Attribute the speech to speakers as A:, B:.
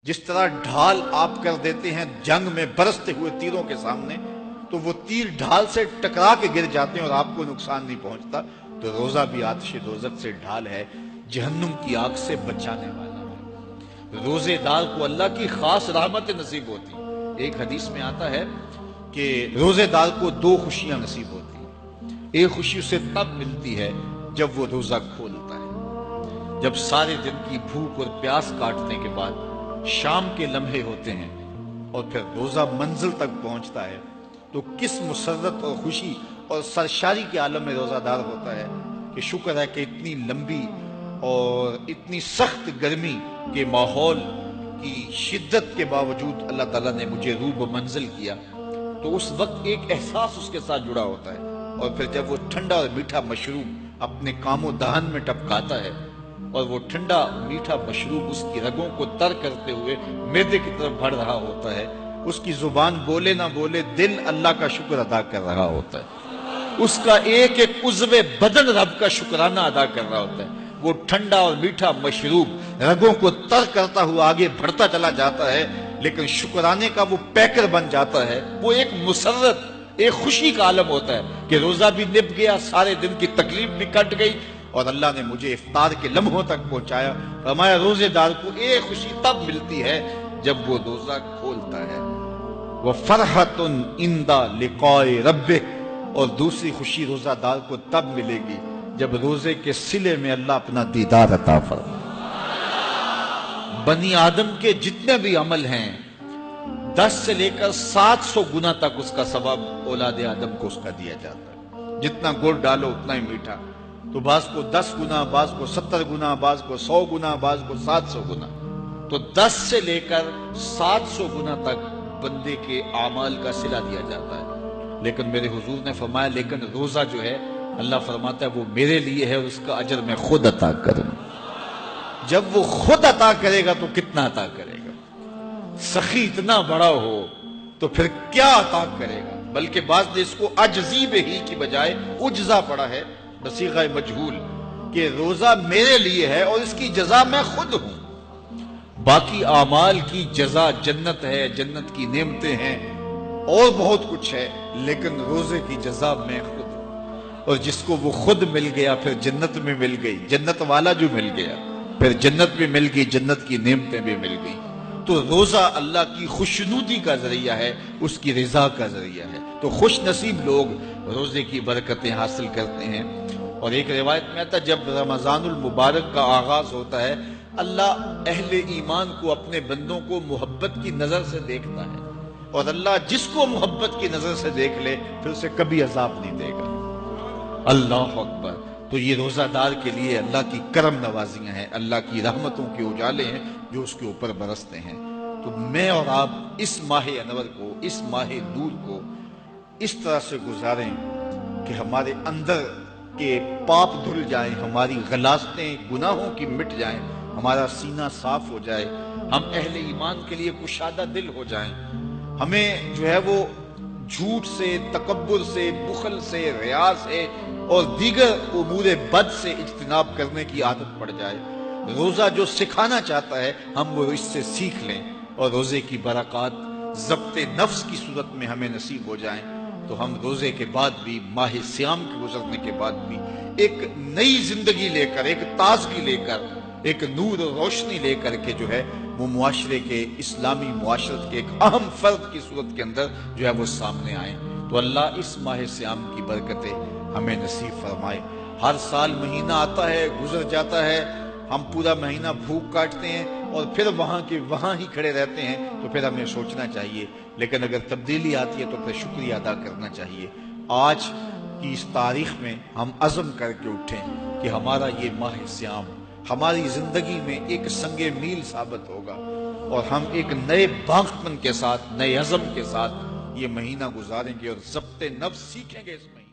A: جس طرح ڈھال آپ کر دیتے ہیں جنگ میں برستے ہوئے تیروں کے سامنے، تو وہ تیر ڈھال سے ٹکرا کے گر جاتے ہیں اور آپ کو نقصان نہیں پہنچتا، تو روزہ بھی آتش دوزخ سے ڈھال ہے، جہنم کی آگ سے بچانے والا ہے۔ روزے دار کو اللہ کی خاص رحمت نصیب ہوتی ہے۔ ایک حدیث میں آتا ہے کہ روزے دار کو دو خوشیاں نصیب ہوتی ہیں۔ ایک خوشی اسے تب ملتی ہے جب وہ روزہ کھولتا ہے، جب سارے دن کی بھوک اور پیاس کاٹنے کے بعد شام کے لمحے ہوتے ہیں اور پھر روزہ منزل تک پہنچتا ہے، تو کس مسرت اور خوشی اور سرشاری کے عالم میں روزہ دار ہوتا ہے کہ شکر ہے کہ اتنی لمبی اور اتنی سخت گرمی کے ماحول کی شدت کے باوجود اللہ تعالیٰ نے مجھے روح منزل کیا۔ تو اس وقت ایک احساس اس کے ساتھ جڑا ہوتا ہے، اور پھر جب وہ ٹھنڈا اور میٹھا مشروب اپنے کام و دہن میں ٹپکاتا ہے اور وہ ٹھنڈا میٹھا مشروب اس کی رگوں کو تر کرتے ہوئے معدے کی طرف بڑھ رہا ہوتا ہے، اس کی زبان بولے نہ بولے دل اللہ کا شکر ادا کر رہا ہوتا ہے، اس کا ایک ایک عضو بدن رب کا شکرانہ ادا کر رہا ہوتا ہے۔ وہ ٹھنڈا اور میٹھا مشروب رگوں کو تر کرتا ہوا آگے بڑھتا چلا جاتا ہے، لیکن شکرانے کا وہ پیکر بن جاتا ہے۔ وہ ایک مسرت، ایک خوشی کا عالم ہوتا ہے کہ روزہ بھی نب گیا، سارے دن کی تکلیف بھی کٹ گئی، اور اللہ نے مجھے افطار کے لمحوں تک پہنچایا۔ فرمایا روزے دار کو ایک خوشی تب ملتی ہے جب وہ روزہ کھولتا ہے، وَفَرْحَةٌ عِنْدَ لِقَاءِ رَبِّهِ، اور دوسری خوشی روزہ دار کو تب ملے گی جب روزے کے صلے میں اللہ اپنا دیدار عطا فرمائے۔ بنی آدم کے جتنے بھی عمل ہیں 10 سے لے کر 700 گنا تک اس کا ثواب اولاد آدم کو اس کا دیا جاتا ہے۔ جتنا گڑ ڈالو اتنا ہی میٹھا، تو بعض کو 10 گنا، بعض کو 70 گنا، بعض کو 100 گنا، بعض کو 700 گنا، تو 10 سے لے کر 700 گنا تک بندے کے اعمال کا صلہ دیا جاتا ہے۔ لیکن میرے حضور نے فرمایا لیکن روزہ جو ہے اللہ فرماتا ہے وہ میرے لیے ہے اور اس کا اجر میں خود عطا کروں۔ جب وہ خود عطا کرے گا تو کتنا عطا کرے گا؟ سخی اتنا بڑا ہو تو پھر کیا عطا کرے گا؟ بلکہ بعض نے اس کو عجزی بہی کی بجائے عجزہ پڑھا ہے بصیغہ مجہول، کہ روزہ میرے لیے ہے اور اس کی جزا میں خود ہوں۔ باقی اعمال کی جزا جنت ہے، جنت کی نعمتیں ہیں اور بہت کچھ ہے، لیکن روزے کی جزا میں خود ہوں۔ اور جس کو وہ خود مل گیا پھر جنت میں مل گئی، جنت والا جو مل گیا پھر جنت بھی مل گئی، جنت کی نعمتیں بھی مل گئی۔ تو روزہ اللہ کی خوشنودی کا ذریعہ ہے، اس کی رضا کا ذریعہ ہے۔ تو خوش نصیب لوگ روزے کی برکتیں حاصل کرتے ہیں۔ اور ایک روایت میں آتا ہے جب رمضان المبارک کا آغاز ہوتا ہے اللہ اہل ایمان کو، اپنے بندوں کو محبت کی نظر سے دیکھتا ہے، اور اللہ جس کو محبت کی نظر سے دیکھ لے پھر اسے کبھی عذاب نہیں دے گا۔ اللہ اکبر۔ تو یہ روزہ دار کے لیے اللہ کی کرم نوازیاں ہیں، اللہ کی رحمتوں کے اجالے ہیں جو اس کے اوپر برستے ہیں۔ تو میں اور آپ اس ماہ انور کو، اس ماہ نور کو اس طرح سے گزاریں کہ ہمارے اندر کے پاپ دھل جائیں، ہماری غلاظتیں گناہوں کی مٹ جائیں، ہمارا سینہ صاف ہو جائے، ہم اہل ایمان کے لیے کشادہ دل ہو جائیں، ہمیں جو ہے وہ جھوٹ سے، تکبر سے، بخل سے، ریا سے اور دیگر امور بد سے اجتناب کرنے کی عادت پڑ جائے۔ روزہ جو سکھانا چاہتا ہے ہم وہ اس سے سیکھ لیں، اور روزے کی برکات ضبط نفس کی صورت میں ہمیں نصیب ہو جائیں، تو ہم روزے کے بعد بھی، ماہ سیام کے گزرنے کے بعد بھی ایک نئی زندگی لے کر، ایک تازگی لے کر، ایک نور و روشنی لے کر کے جو ہے وہ معاشرے کے، اسلامی معاشرت کے ایک اہم فرد کی صورت کے اندر جو ہے وہ سامنے آئیں۔ تو اللہ اس ماہ سیام کی برکتیں ہمیں نصیب فرمائے۔ ہر سال مہینہ آتا ہے، گزر جاتا ہے، ہم پورا مہینہ بھوک کاٹتے ہیں اور پھر وہاں کے وہاں ہی کھڑے رہتے ہیں، تو پھر ہمیں سوچنا چاہیے، لیکن اگر تبدیلی آتی ہے تو پھر شکریہ ادا کرنا چاہیے۔ آج کی اس تاریخ میں ہم عزم کر کے اٹھیں کہ ہمارا یہ ماہ سیام ہماری زندگی میں ایک سنگ میل ثابت ہوگا، اور ہم ایک نئے باغپن کے ساتھ، نئے عزم کے ساتھ یہ مہینہ گزاریں گے اور ضبط نفس سیکھیں گے اس مہینے۔